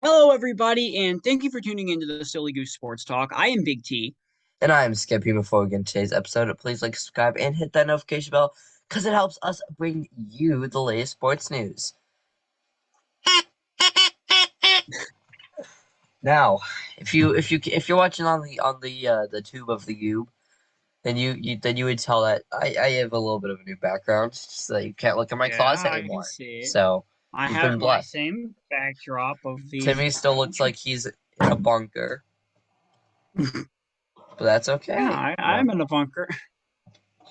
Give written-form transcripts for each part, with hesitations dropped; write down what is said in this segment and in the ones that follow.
Hello, everybody, and thank you for tuning into the Silly Goose Sports Talk. I am Big T. And I'm Skippy. Before we get into today's episode, please like, subscribe, and hit that notification bell because it helps us bring you the latest sports news. Now, if you're watching on the tube of the Cube, then you would tell that I have a little bit of a new background, so that you can't look in my Yeah, closet I can anymore. see it. So I you've have been my blessed. same backdrop of the. Timmy still looks like he's in a bunker, but that's Yeah, okay. I'm in a bunker.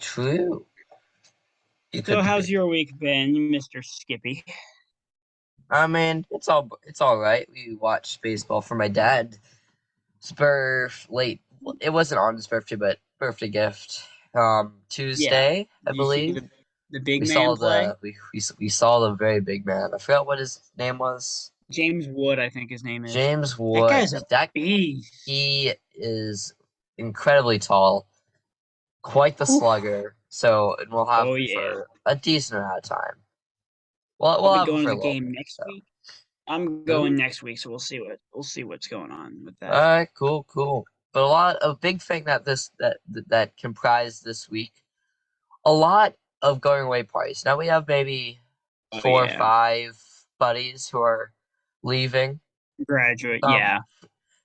True. You So, could be. how's your week been, Mr. Skippy? I mean, it's all right. We watched baseball for my dad. Late. It wasn't on his birthday, but birthday gift. Yeah. Tuesday, I Did you see believe. the big We man saw play? we saw the very big man. I forgot what his name was. James Wood, I think his name is. James That Wood. guy's a That beast. he is incredibly tall, quite the Whew. slugger. So and we'll have Oh him yeah. for a decent amount of time. Well, I'll we'll be have him going for to a the little game bit. next So, week. I'm going ooh, next week, so we'll see what's going on with all that. right, cool, cool. But a big thing that comprised this week, a lot of going away parties. Now we have maybe Oh four or yeah. five buddies who are leaving. Graduate, Um, yeah.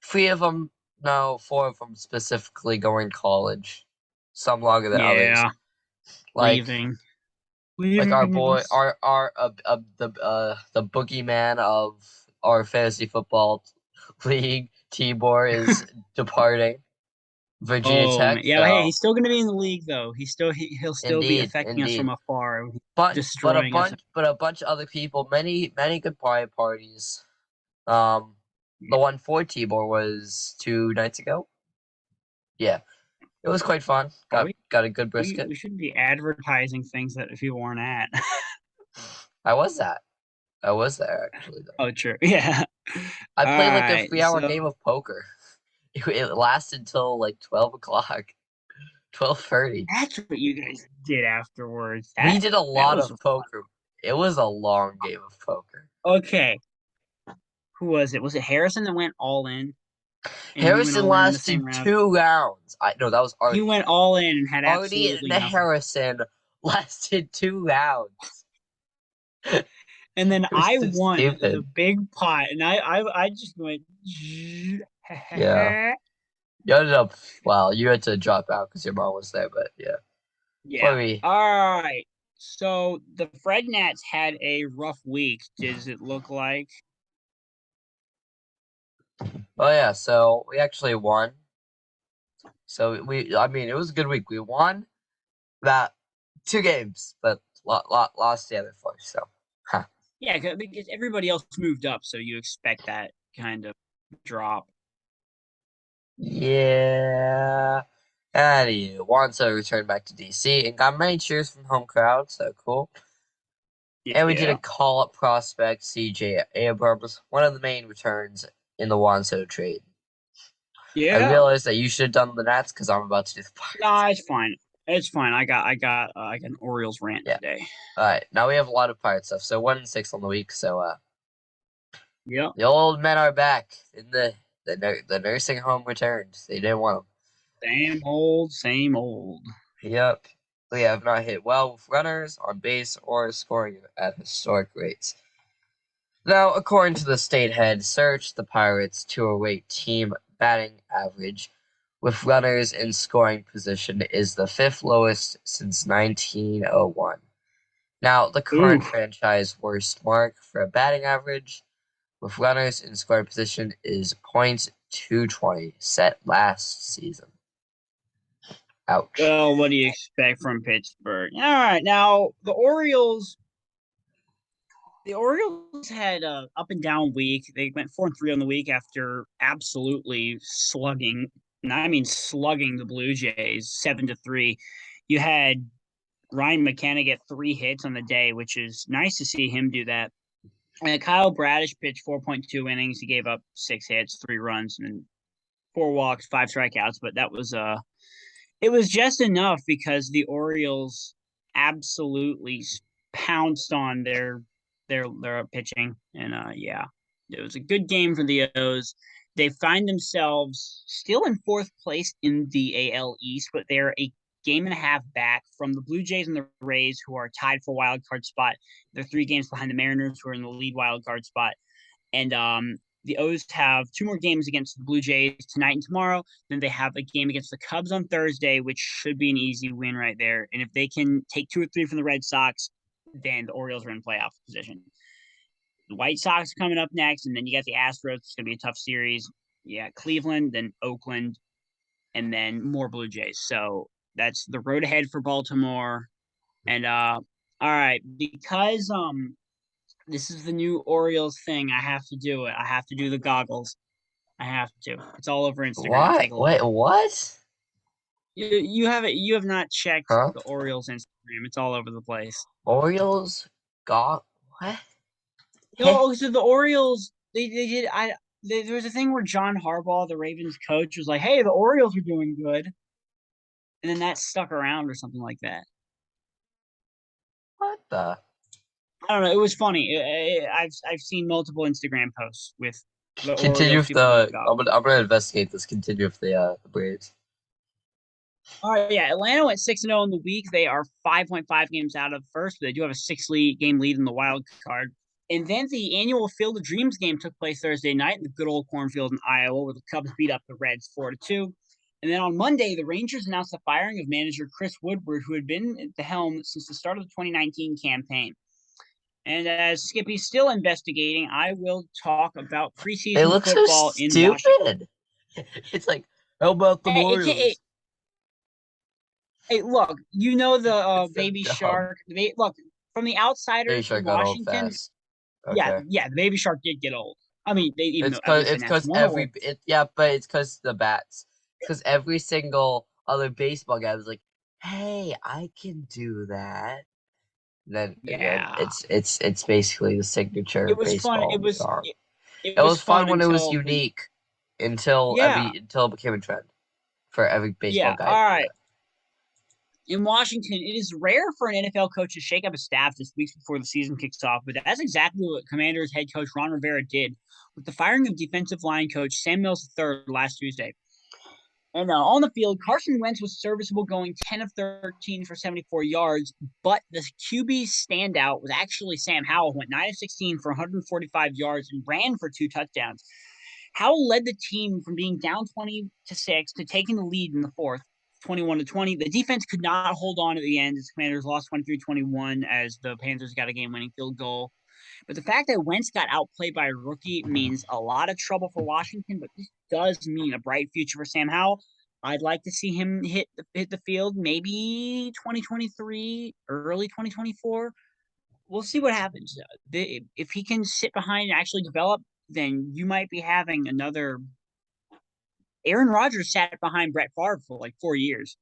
three of them, no, four of them specifically going to college. Some longer than others. Yeah, Like leaving. our Leaving boy, us. the boogeyman of our fantasy football league, Tibor, is departing Virginia Oh Tech. man. Yeah, hey, So he's still gonna be in the league though. He'll still be indeed, affecting us from indeed. afar, But destroying us. a bunch of other people, many good parties. Um, Yeah. the one for Tibor was 2 nights ago. Yeah, it was quite fun. Oh, Got a good we brisket. we shouldn't be advertising things that if you weren't at. I was that. I was there actually though. Oh, true. Yeah. I All played like a right. 3 hour So, game of poker. It lasted till like 12 o'clock, 12:30. that's what you guys did afterwards. We That did a that lot was of fun. poker. It was a long game of poker. Okay. Who was it? Was it Harrison that went all in and you went Harrison all in the same lasted round? 2 rounds. I no, that was He Artie. went all in and had Artie absolutely and nothing. Harrison lasted 2 rounds. And then It was I so won the stupid. big pot, and I just went. Yeah. You ended up, well, you had to drop out because your mom was there, but yeah. Yeah. Chloe. All right. So the Fred Nats had a rough week. Does it look like? Oh yeah, so we actually won. I mean, it was a good week. We won that 2 games, but lost the other four. So, huh. Yeah, because everybody else moved up, so you expect that kind of drop. Yeah. And he wants to return back to DC and got many cheers from home crowd, so cool. And we did a Yeah. call up prospect, CJ Abrams, one of the main returns in the Wanso trade. I Yeah. realized that you should have done the Nats because I'm about to do the Pirates. Nah, it's fine. It's fine. I got an Orioles rant Yeah. today. All right. Now we have a lot of Pirate stuff. So 1-6 on the week. So Yep. the old men are back in the nursing home returned. They didn't want Same old, same old. them. Yep. We have not hit well with runners on base or scoring at historic rates. Now, according to the state head search, the Pirates' 208 team batting average with runners in scoring position is the fifth lowest since 1901. Now, the Ooh. current franchise worst mark for a batting average with runners in scoring position is .220, set last season. Ouch. Well, what do you expect from Pittsburgh? All right, now the Orioles had a up and down week. They went 4-3 on the week after absolutely slugging, and I mean slugging the Blue Jays 7-3. You had Ryan McKenna get 3 hits on the day, which is nice to see him do that. And Kyle Bradish pitched 4.2 innings. He gave up 6 hits, 3 runs, and 4 walks, 5 strikeouts. But that was it was just enough because the Orioles absolutely pounced on their pitching, and yeah. It was a good game for the O's. They find themselves still in fourth place in the AL East, but they're a game and a half back from the Blue Jays and the Rays, who are tied for wild card spot. They're 3 games behind the Mariners, who are in the lead wild card spot. And the O's have 2 more games against the Blue Jays tonight and tomorrow. Then they have a game against the Cubs on Thursday, which should be an easy win right there. And if they can take 2 or 3 from the Red Sox, then the Orioles are in playoff position. The White Sox coming up next, and then you got the Astros. It's going to be a tough series. Yeah, Cleveland, then Oakland, and then more Blue Jays. So that's the road ahead for Baltimore. And all right, because this is the new Orioles thing. I have to do it. I have to do the goggles. I have to. It's all over Instagram. Why? Take a look. Wait, what? You have it. You have not checked Huh? the Orioles Instagram. It's all over the place. Orioles got what? Heh. No, so the Orioles they did. There was a thing where John Harbaugh, the Ravens coach, was like, "Hey, the Orioles are doing good," and then that stuck around or something like that. What the? I don't know. It was funny. I've seen multiple Instagram posts with the Continue Orioles with people with the the. goggles. I'm gonna investigate this. Continue with the Braves. All right, yeah. Atlanta went 6-0 in the week. They are 5.5 games out of first, but they do have a 6 game lead in the wild card. And then the annual Field of Dreams game took place Thursday night in the good old cornfield in Iowa, where the Cubs beat up the Reds 4-2. And then on Monday, the Rangers announced the firing of manager Chris Woodward, who had been at the helm since the start of the 2019 campaign. And as Skippy's still investigating, I will talk about They preseason look so football in Washington. stupid. It's like, how about the Hey, Orioles? hey, look, you know the It's so baby dumb. shark. Look, from the They outsiders sure in got old Washington, fast. yeah, Okay. yeah, the baby shark did get old. I mean, they even It's though cause listen, it's that's cause one every award. it yeah, but it's cause the bats. It's cause every single other baseball guy was like, "Hey, I can do that." Then again, Yeah, it's basically the signature it of was fun. baseball song. It It was was fun fun when it was until the unique, until yeah, it became a trend for every baseball yeah. guy to All do right. that. In Washington, it is rare for an NFL coach to shake up a staff just weeks before the season kicks off, but that's exactly what Commanders head coach Ron Rivera did with the firing of defensive line coach Sam Mills III last Tuesday. And on the field, Carson Wentz was serviceable, going 10 of 13 for 74 yards. But the QB standout was actually Sam Howell, who went 9 of 16 for 145 yards and ran for 2 touchdowns. Howell led the team from being down 20-6 to taking the lead in the fourth, 21-20. The defense could not hold on at the end as Commanders lost 23-21 as the Panthers got a game-winning field goal. But the fact that Wentz got outplayed by a rookie means a lot of trouble for Washington, but this does mean a bright future for Sam Howell. I'd like to see him hit the field maybe 2023, early 2024. We'll see what happens. If he can sit behind and actually develop, then you might be having another. Aaron Rodgers sat behind Brett Favre for like 4 years.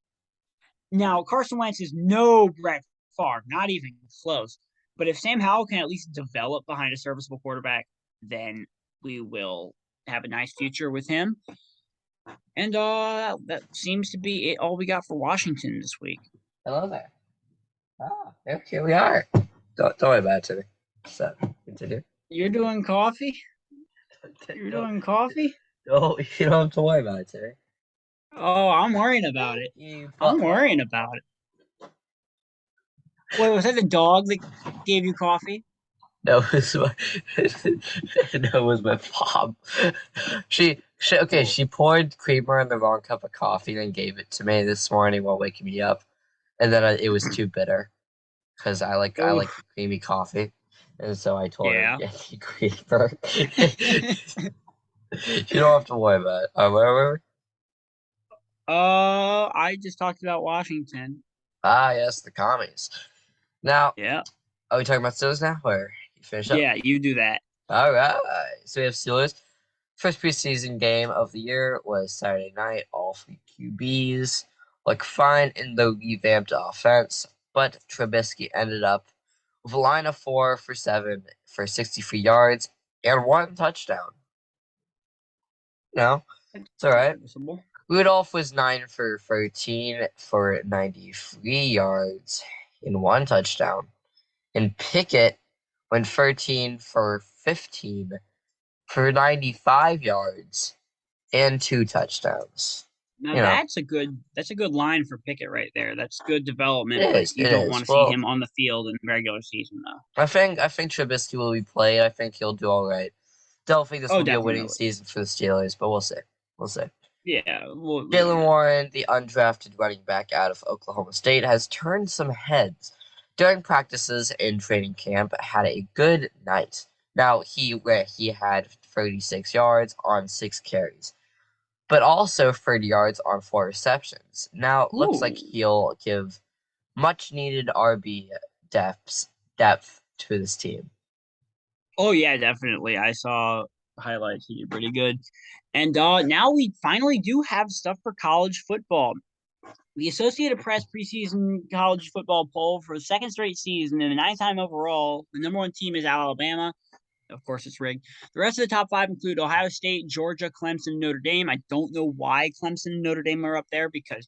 Now, Carson Wentz is no Brett Favre, not even close. But if Sam Howell can at least develop behind a serviceable quarterback, then we will have a nice future with him. And that seems to be it, all we got for Washington this week. Hello there. Ah, yep, here we are. Don't worry about it today. So continue. You're doing coffee? You're No, doing coffee? no, you don't have to worry about it today. Oh, I'm worrying about Thank it. you, I'm but worrying well, about it. Wait, was that the dog that gave you coffee? no, it was my, no, it was my mom. Okay, Oh, she poured creamer in the wrong cup of coffee and gave it to me this morning while waking me up, and then it was too bitter because I oh, like the creamy coffee, and so I told her to yeah. get the creamer. You don't have to worry about it. Where? I just talked about Washington. Ah, yes, the commies. Now, Yeah. are we talking about Steelers now, or you finish up? Yeah, you do that. All right. So we have Steelers. First preseason game of the year was Saturday night. All three QBs look fine in the revamped offense, but Trubisky ended up with a line of 4 for 7 for 63 yards and 1 touchdown. No, it's all right. Serviceable. Rudolph was 9 for 13 for 93 yards and 1 touchdown. And Pickett went 13 for 15 for 95 yards and 2 touchdowns. Now You know, that's a good line for Pickett right there. That's good development, it but is. you It don't want is. to see Well, him on the field in the regular season though. I think Trubisky will be played. I think he'll do all right. Don't think this Oh, will be a winning definitely. season for the Steelers, but we'll see. We'll see. Yeah. Well, Jalen yeah. Warren, the undrafted running back out of Oklahoma State, has turned some heads. During practices and training camp, had a good night. Now he had 36 yards on 6 carries, but also 30 yards on 4 receptions. Now it looks like Ooh. he'll give much needed RB depth to this team. Oh yeah, definitely. I saw highlights. He did pretty good. And now we finally do have stuff for college football. The Associated Press preseason college football poll for the second straight season and the ninth time overall, the number one team is Alabama. Of course, it's rigged. The rest of the top five include Ohio State, Georgia, Clemson, Notre Dame. I don't know why Clemson and Notre Dame are up there because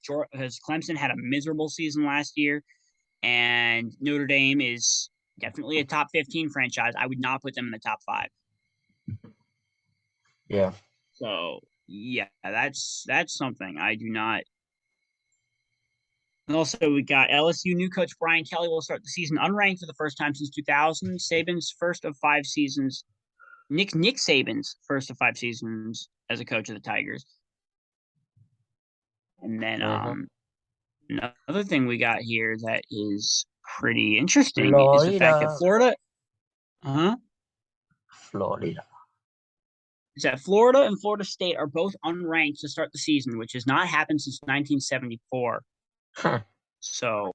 Clemson had a miserable season last year, and Notre Dame is definitely a top 15 franchise. I would not put them in the top five. Yeah. So yeah, that's something I do not. And also, we got LSU new coach Brian Kelly will start the season unranked for the first time since 2000. Saban's first of 5 seasons. Nick Saban's first of 5 seasons as a coach of the Tigers. And then Mm-hmm. another thing we got here that is pretty interesting is the fact that Florida. huh? Florida. Is that Florida and Florida State are both unranked to start the season, which has not happened since 1974. Huh. So,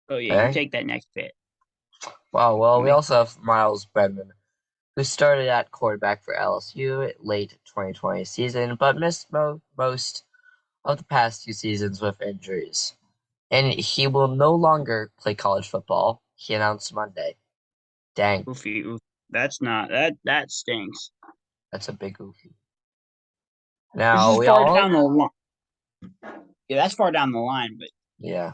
oh yeah, you Okay. take that next bit. Wow. Well, we Make also have Miles Brennan, who started at quarterback for LSU late 2020 season, but missed most of the past 2 seasons with injuries. And he will no longer play college football, he announced Monday. Dang, Goofy. That's not that stinks. that's a big goofy. This Now is we far all, down the line. Yeah, that's far down the line, but yeah.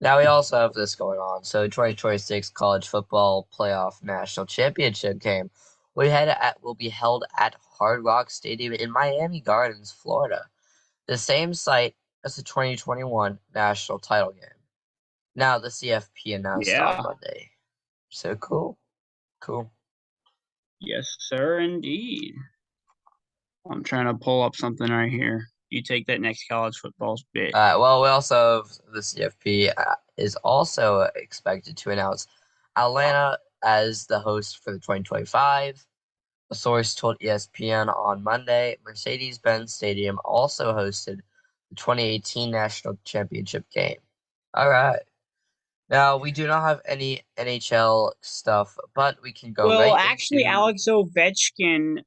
Now we also have this going on. So 2026 college football playoff national championship game will be held at Hard Rock Stadium in Miami Gardens, Florida, the same site as the 2021 national title game. Now the CFP announced on yeah. Monday. So cool. Cool. Yes, sir, indeed. I'm trying to pull up something right here. You take that next college football bit. Well, we also have the CFP is also expected to announce Atlanta as the host for the 2025. A source told ESPN on Monday Mercedes-Benz Stadium also hosted the 2018 National Championship game. All right. Now, we do not have any NHL stuff, but we can go Well, right actually, into. Alex Ovechkin,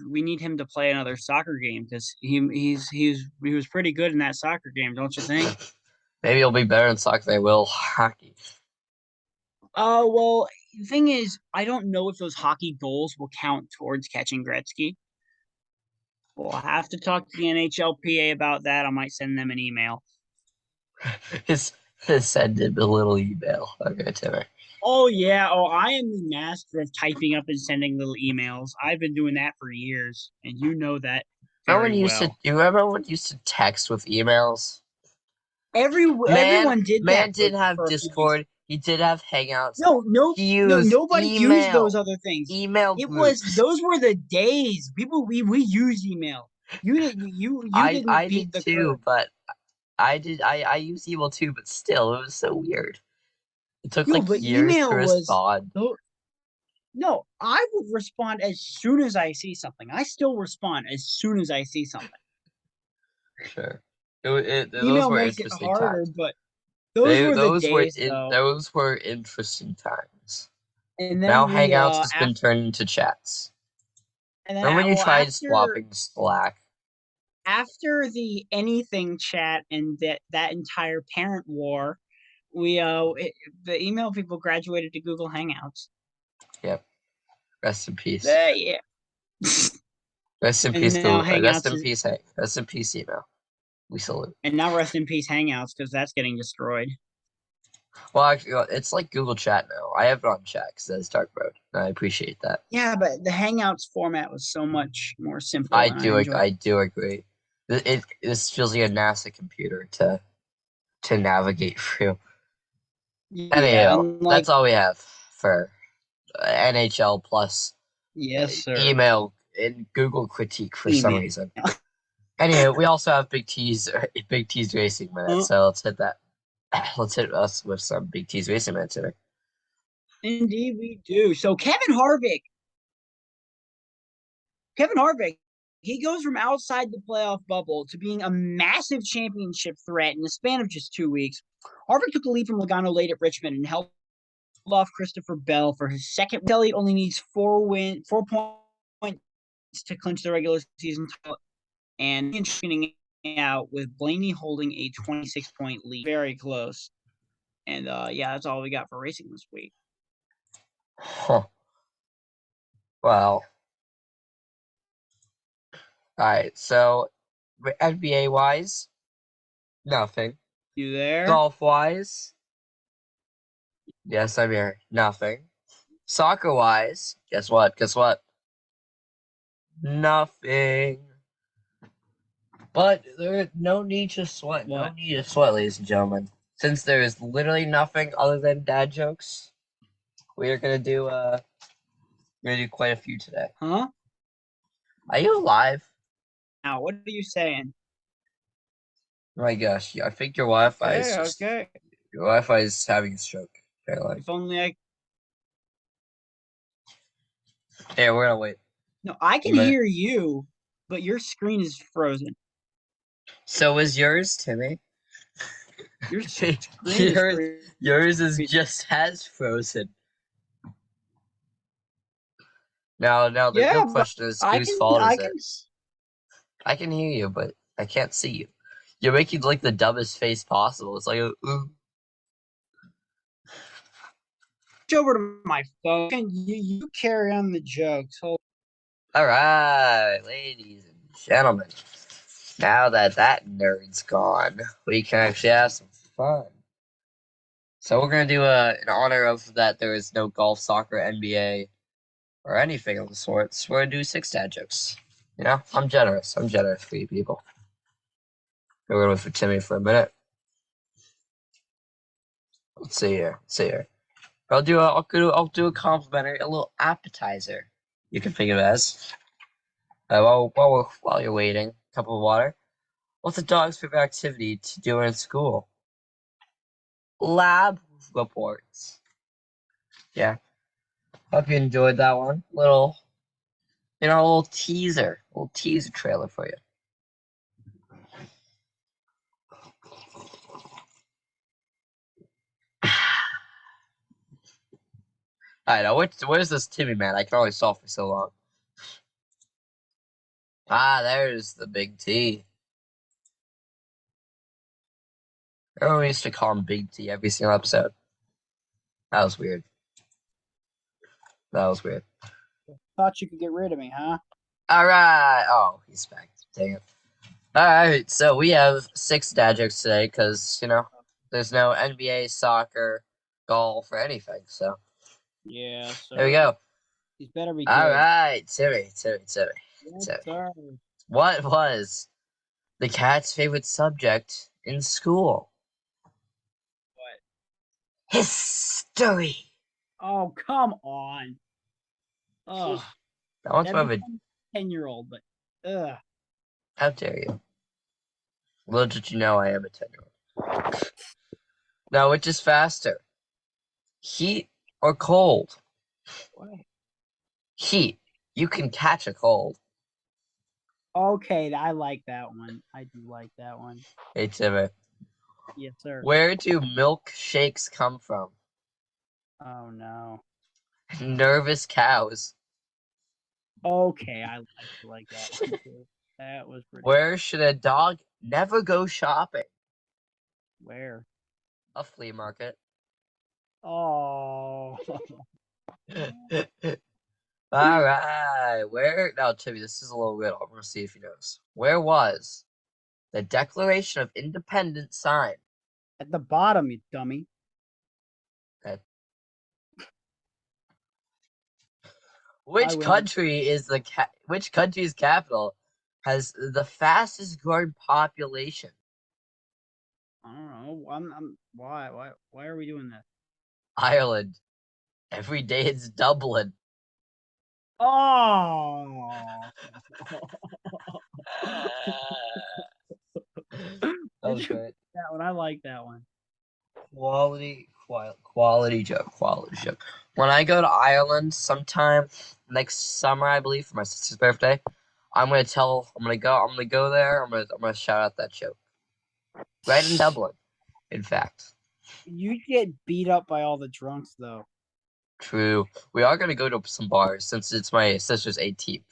we need him to play another soccer game because he was pretty good in that soccer game, don't you think? Maybe it'll be better in soccer than it will hockey. Well, the thing is, I don't know if those hockey goals will count towards catching Gretzky. We'll have to talk to the NHLPA about that. I might send them an email. His, send him a little email. Okay, Timmy. Oh yeah. Oh, I am the master of typing up and sending little emails. I've been doing that for years, and you know that Remember when very well. you remember when you used to text with emails? Man, Everyone did that man didn't have for a few weeks. Discord. He did have Hangouts. No, no, He no. used Nobody used those email, other things. email It was groups. those were the days. People we used email. You didn't I beat did the curve. too, but I use email too, but still, it was so weird. It took Yo, like but years to email was respond. no. I would respond as soon as I see something. I still respond as soon as I see something. Sure. Those Email were makes it interesting harder, times. but those were the days though. Those were interesting times. And Now then we Hangouts has been turned into chats. and then Remember when you well tried swapping Slack? after the anything chat and that entire parent war, the email people graduated to Google Hangouts. Yep. Rest in peace. Yeah. Rest in And peace, now Google. Rest Hangouts in is peace, Hank. Rest in peace, email. We salute. and now rest in peace Hangouts because that's getting destroyed. Well, actually, it's like Google Chat now. I have it on chat because it says dark mode. And I appreciate that. Yeah, but the Hangouts format was so much more simple, and I enjoyed. I do agree. This feels like a NASA computer to navigate through. Yeah, Anyhow, unlike that's all we have for NHL plus yes, sir. email and Google critique for some Email. reason. Anyway, we also have Big T's Racing minutes. Uh, So let's hit that. Let's hit us with some Big T's Racing minutes today. Indeed, we do. So Kevin Harvick, he goes from outside the playoff bubble to being a massive championship threat in the span of just 2 weeks. Harvick took the lead from Logano late at Richmond and held off Christopher Bell for his second. Kelly only needs 4 points to clinch the regular season title, and out with Blaney holding a 26-point lead, very close. And yeah, that's all we got for racing this week. Huh. Well, all right. So NBA wise, nothing. You there? Golf wise, yes, I'm here. Nothing. Soccer wise, guess what? Guess what? Nothing. But there no need to sweat. No What? need to sweat, ladies and gentlemen. Since there is literally nothing other than dad jokes, we are gonna do quite a few today. Huh? Are you alive? Now, what are you saying? Oh my gosh, I think your Wi-Fi is Okay, just okay. your Wi-Fi is having a stroke. Apparently. If only I. Yeah, we're gonna wait No, I a can minute. hear you, but your screen is frozen. So is yours, Timmy? Your screen is yours, freezing. yours is just as frozen. Now the real Yeah, but question is I whose can. fault I is can. it? I can hear you, but I can't see you. You're making like the dumbest face possible. It's like, Switch over to my phone. You carry on the jokes. Hold. all right, ladies and gentlemen. Now that that nerd's gone, we can actually have some fun. So we're gonna do in honor of that. There is no golf, soccer, NBA, or anything of the sorts. We're gonna do 6 dad jokes. You know, I'm generous. I'm generous for you people. We're gonna wait for Timmy for a minute. Let's see here. Let's see here. I'll do a complimentary, a little appetizer. You can think of it as. While you're waiting, a cup of water. What's a dog's favorite activity to do in school? Lab reports. Yeah. Hope you enjoyed that one. A little teaser trailer for you. I know. Where's this Timmy man? I can only solve for so long. Ah, there's the big T. Everyone used to call him Big T every single episode. That was weird. That was weird. Thought you could get rid of me, huh? All right. Oh, he's back. Dang it. All right. So we have 6 dad jokes today because there's no NBA, soccer, golf, or anything. So Yeah, there we sir. go. These better be All good. right, Timmy. Yes, sir. What was the cat's favorite subject in school? What? History. Oh, come on. Ugh. That one's That'd more of be a 10-year-old, but ugh. how dare you? Little did you know I am a 10-year-old. Now, which is faster? Heat or cold? What? Heat. You can catch a cold. Okay, I like that one. I do like that one. Hey, Timmy. Yes, sir. Where do milkshakes come from? Oh no. Nervous cows. Okay, I like that one too. That was pretty. Where should a dog never go shopping? Where? A flea market. Oh. All right. Where now, Timmy? This is a little riddle. I'm gonna see if he knows. Where was the Declaration of Independence signed? At the bottom, you dummy. I Which will. country is which country's capital has the fastest growing population? I don't know. Why are we doing this? Ireland. Every day it's Dublin. Oh, That did was you get great. that one? I like that one. Quality joke, quality joke. When I go to Ireland sometime next summer, I believe, for my sister's birthday, I'm gonna go there, I'm gonna shout out that joke. Right in Dublin, in fact. You get beat up by all the drunks though. True. We are gonna go to some bars since it's my sister's 18th.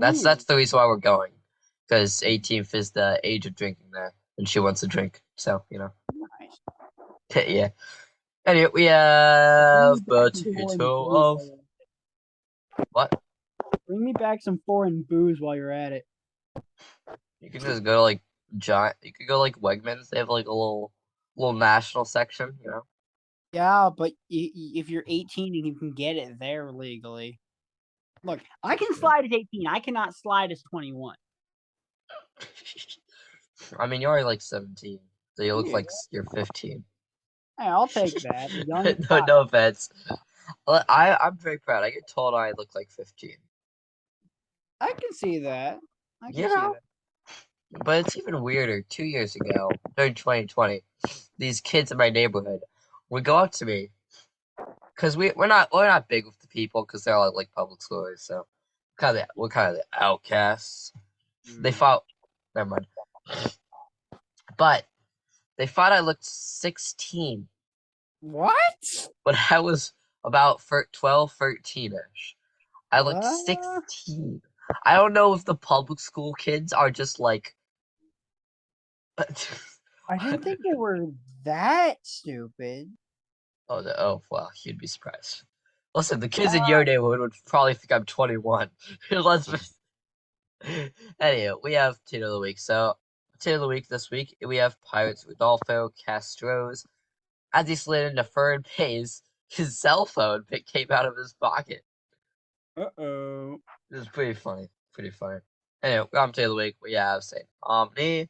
That's Ooh, the reason why we're going. Because 18th is the age of drinking there, and she wants to drink. So, nice. yeah. Anyway, we Bring me have back some foreign potato booze. of what? Bring me back some foreign booze while you're at it. You can just go to like giant. You could go like Wegmans. They have like a little national section. Yeah, but if you're 18 and you can get it there legally. Look, I can Yeah. slide as 18. I cannot slide as 21. I mean, you're already like 17, so you look Yeah, like you're 15. hey, I'll take that. Young No, buck. no offense. Well, I'm very proud. I get told I look like 15. I can see that. I can You see know, that. but it's even weirder. 2 years ago, during 2020, these kids in my neighborhood would go up to me because we're not big with the people because they're all like public schools, so we're kind of the outcasts. They Mm. thought, never mind, but they thought I looked 16, What? but I was about 12, 13-ish. I looked Uh, 16. I don't know if the public school kids are just like. I didn't think they were that stupid. Oh, well, you'd be surprised. Listen, the kids in your neighborhood would probably think I'm 21. Anyway, we have potato of the week. So, potato of the week this week, we have Pirates Rodolfo Castro's. As he slid into third base, his cell phone came out of his pocket. Uh-oh. It was pretty funny. Pretty funny. Anyway, on potato of the week, we have Saint Omni,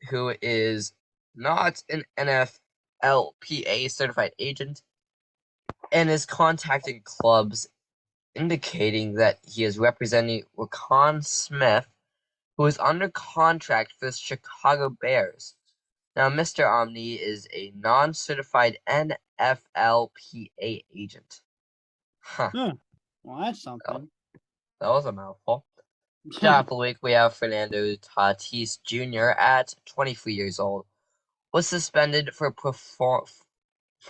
who is not an NFLPA certified agent and is contacting clubs indicating that he is representing Raquan Smith, who is under contract for the Chicago Bears. Now, Mr. Omni is a non-certified NFLPA agent. Huh, Huh. Well, that's that something. was a mouthful. Job of the week, we have Fernando Tatis Jr. at 23 years old. Was suspended for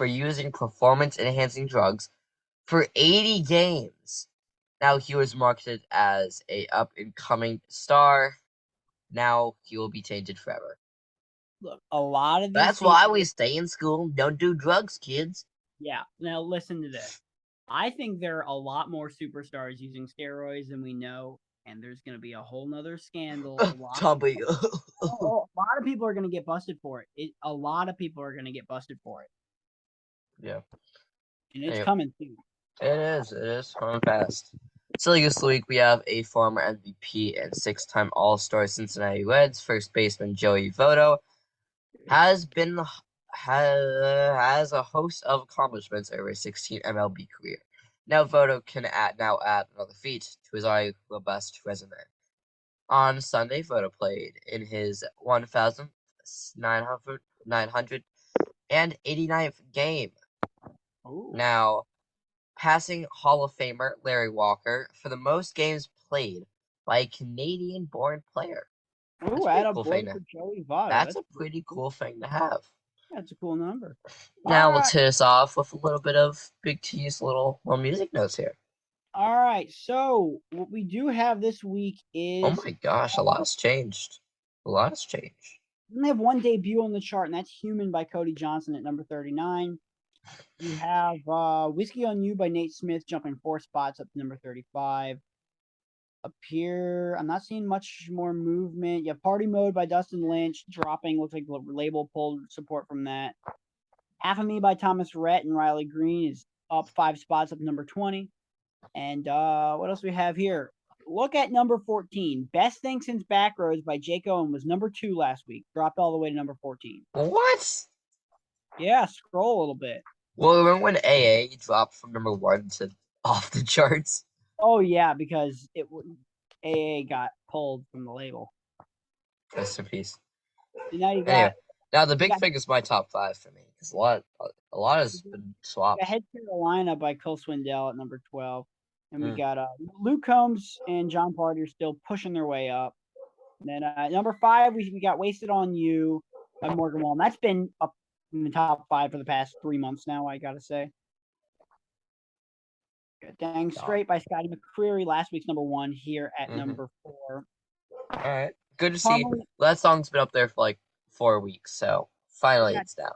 using performance-enhancing drugs for 80 games. Now he was marketed as a up-and-coming star. Now he will be tainted forever. Look, a lot of these That's why people. we stay in school. Don't do drugs, kids. Yeah. Now listen to this. I think there are a lot more superstars using steroids than we know, and there's going to be a whole nother scandal. Tommy. A lot of people are going to get busted for it. A lot of people are going to get busted for it, Yeah. and it's Anyway, coming soon. it is. It is coming fast. Silly Goose Week, we have a former MVP and six-time All-Star Cincinnati Reds first baseman Joey Votto has been has a host of accomplishments over his 16 MLB career. Now Votto can add another feat to his already robust resume. On Sunday, Votto played in his 1,989th game. Oh, Now, passing Hall of Famer Larry Walker for the most games played by a Canadian-born player. That's oh, a add pretty a cool boy thing for to. Joey Votto. That's That's a pretty cool. cool thing to have. That's a cool number. Now All let's right, hit us off with a little bit of Big T's little music notes here. all right. So what we do have this week Oh is my gosh, a lot has changed. A lot has changed. we have one debut on the chart, and that's "Human" by Cody Johnson at number 39. You have "Whiskey on You" by Nate Smith jumping 4 spots up to number 35. Up here, I'm not seeing much more movement. You have "Party Mode" by Dustin Lynch dropping. Looks like the label pulled support from that. "Half of Me" by Thomas Rhett and Riley Green is up 5 spots up to number 20. And what else we have here? Look at number 14. Best Thing Since Backroads by Jake Owen was number 2 last week. Dropped all the way to number 14. What? Yeah, scroll a little bit. Well, remember when AA dropped from number 1 to off the charts? Oh yeah, because AA got pulled from the label. Rest in peace. And now you Anyway, got now the Big got, Fig is my top 5 for me because a lot has been got swapped. Head Carolina by Cole Swindell at number 12. And we Mm. got Luke Combs and John Party are still pushing their way up. And then number 5, we got Wasted on You by Morgan Wallen. That's been up in the top 5 for the past 3 months now, I gotta say. Dang God. Straight by Scotty McCreery, last week's number 1 here at Mm-hmm. number 4. All right, good to see. Harmony, That song's been up there for like 4 weeks, so finally yeah, it's down.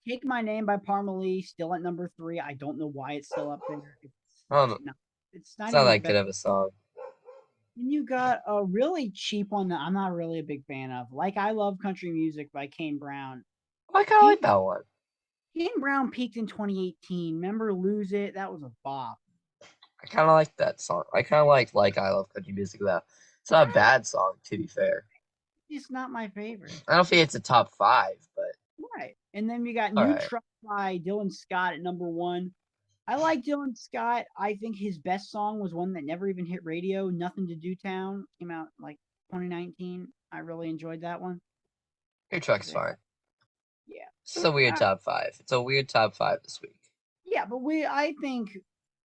Take My Name by Parmalee, still at number 3. I don't know why it's still up there. Um, Not, it's it's not not even the that good best. of a song. And you got a really cheap one that I'm not really a big fan of. Like I Love Country Music by Kane Brown. I kind of Kane, like that one. Kane Brown peaked in 2018. Remember Lose It? That was a bop. I kind of like that song. I kind of like I Love Country Music though. It's not a bad song to be fair. It's not my favorite. I don't think it's a top 5, but Right. And then we got all New right. Truck by Dylan Scott at number 1. I like Dylan Scott. I think his best song was one that never even hit radio. Nothing to Do Town came out like 2019. I really enjoyed that one. Your truck's There. fine. Yeah. This is a weird Uh, top 5. It's a weird top 5 this week. yeah, but I think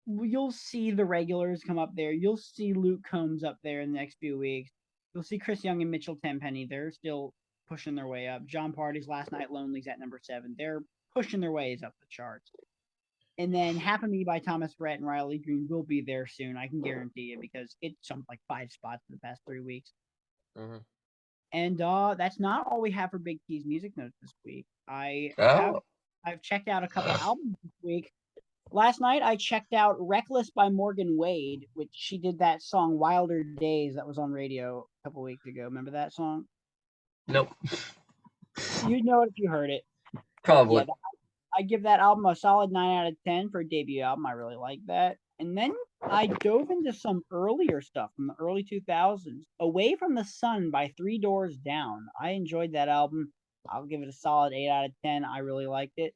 you'll see the regulars come up there. You'll see Luke Combs up there in the next few weeks. You'll see Chris Young and Mitchell Tenpenny. They're still pushing their way up. John Party's Last Night Lonely's at number 7. They're pushing their ways up the charts. And then Half of Me by Thomas Rhett and Riley Green will be there soon. I can guarantee you because it jumped like 5 spots in the past 3 weeks. Mm-hmm. And that's not all we have for Big T's music notes this week. Oh, I've checked out a couple albums this week. Last night I checked out Reckless by Morgan Wade, which she did that song Wilder Days that was on radio a couple weeks ago. Remember that song? nope. You'd know it if you heard it. But yeah, Probably. I give that album a solid 9 out of 10 for a debut album. I really like that. And then I dove into some earlier stuff from the early 2000s. Away from the Sun by Three Doors Down. I enjoyed that album. I'll give it a solid 8 out of 10. I really liked it.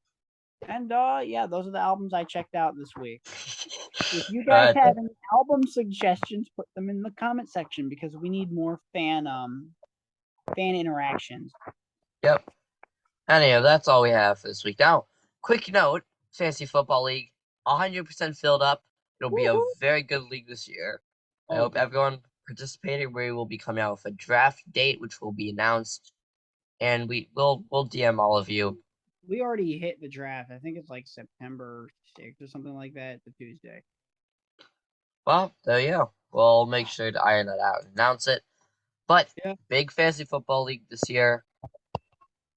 And yeah, those are the albums I checked out this week. If you All guys right have then. any album suggestions, put them in the comment section because we need more fan interactions. Yep. Anyhow, that's all we have for this week. Now, quick note: Fantasy Football League, 100% filled up. It'll be a Woo-hoo. very good league this year. I Oh hope yeah. everyone participating. We will be coming out with a draft date, which will be announced, and we'll DM all of you. We already hit the draft. I think it's like September 6th or something like that. It's a Tuesday. Well, there you go. We'll make sure to iron that out and announce it. But Yeah. big Fantasy Football League this year,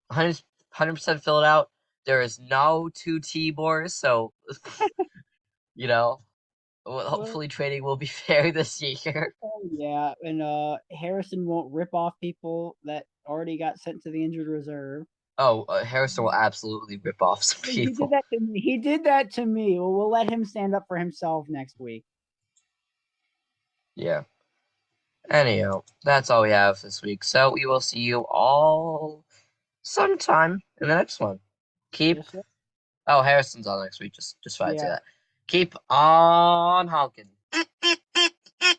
100% filled out. There is no two T-Bors, so you know, Well, hopefully trading will be fair this year. oh, yeah, and Harrison won't rip off people that already got sent to the injured reserve. Oh, Harrison will absolutely rip off some He did people. that to me. He did that to me. Well, we'll let him stand up for himself next week. Yeah. Anyhow, that's all we have this week. So we will see you all sometime in the next one. Keep. Yes, sir. Oh, Harrison's on next week. Just try to say Yeah. that. Keep on honking.